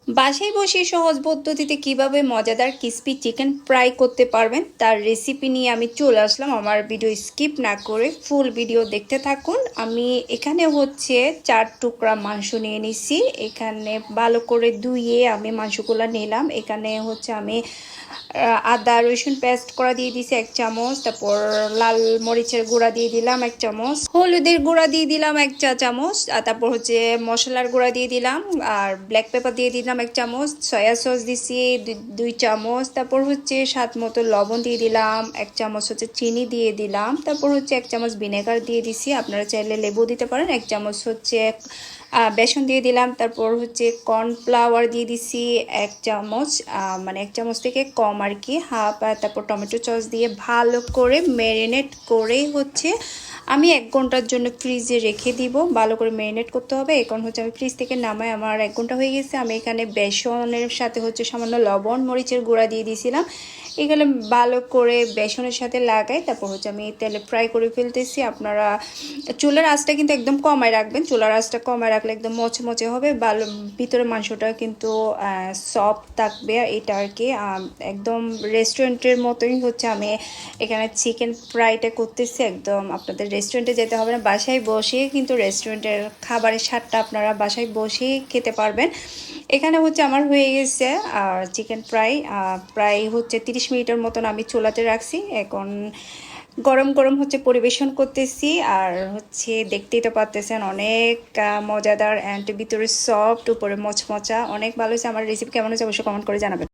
বাসায় বসে সহজ পদ্ধতিতে কিভাবে মজাদার ক্রিসপি চিকেন ফ্রাই করতে পারবেন তার রেসিপি নিয়ে আমি চলে আসলাম। আমার ভিডিও স্কিপ না করে ফুল ভিডিও দেখতে থাকুন। আমি এখানে হচ্ছে 4 টুকরা মাংস নিয়ে নিছি। এখানে ভালো করে ধুয়ে আমি মাংসগুলো নিলাম। এখানে হচ্ছে আমি আদা রসুন পেস্ট করা দিয়ে দিছি 1 চামচ, তারপর লাল মরিচের গুঁড়া দিয়ে দিলাম 1 চামচ, হলুদের গুঁড়া দিয়ে দিলাম 1 চা চামচ, আর তারপর হচ্ছে মশলার গুঁড়া দিয়ে দিলাম, আর ব্ল্যাক পেপার দিয়ে দিলাম 1 চামচ, সয়া সস দিছি 2 চামচ, তারপর হচ্ছে স্বাদ মতো লবণ দিয়ে দিলাম, 1 চামচ হচ্ছে চিনি দিয়ে দিলাম, তারপর হচ্ছে 1 চামচ ভিনেগার দিয়ে দিছি, আপনারা চাইলে লেবু দিতে পারেন, 1 চামচ হচ্ছে বেসন দিয়ে দিলাম, তারপর হচ্ছে কর্নফ্লাওয়ার দিয়ে দিছি 1 চামচ, মানে 1 চামচ থেকে কম আর কি, হাফ। তারপর টমেটো সস দিয়ে ভালো করে ম্যারিনেট করে হচ্ছে আমি 1 ঘন্টার জন্য ফ্রিজে রেখে দিব। ভালো করে ম্যারিনেট করতে হবে। এখন হচ্ছে আমি ফ্রিজ থেকে নামাই আমার 1 ঘন্টা হয়ে গেছে। আমি এখানে বেসনের সাথে হচ্ছে সামান্য লবণ মরিচের গুঁড়া দিয়ে দিয়েছিলাম। এগুলো ভালো করে বেসনের সাথে লাগাই, তারপর হচ্ছে আমি তেলে ফ্রাই করে ফেলতেছি। আপনারা চুলার আঁচটা কিন্তু একদম কমায় রাখবেন। চুলার আঁচটা কমায় রাখলে একদম মচমচে হবে, ভালো ভিতরে মাংসটা কিন্তু সফট থাকবে। এটা আর কি একদম রেস্টুরেন্টের মতোই হচ্ছে আমি এখানে চিকেন ফ্রাইটা করতেছি। একদম আপনাদের রেস্টুরেন্টে যেতে হবে না, বাসায় বসে কিন্তু রেস্টুরেন্টের খাবারের স্বাদটা আপনারা বাসায় বসেই খেতে পারবেন। এখানে হচ্ছে আমার হয়ে গেছে চিকেন ফ্রাই, প্রায় হচ্ছে 30 মিনিটের মতন আমি চুলাতে রাখছি। এখন গরম গরম হচ্ছে পরিবেশন করতেছি। আর হচ্ছে দেখতেই তো পাচ্ছেন অনেক মজাদার, অ্যান্ড ভিতরে সফট উপরে মচমচা, অনেক ভালো হয়েছে। আমার রেসিপি কেমন হয়েছে অবশ্যই কমেন্ট করে জানাবেন।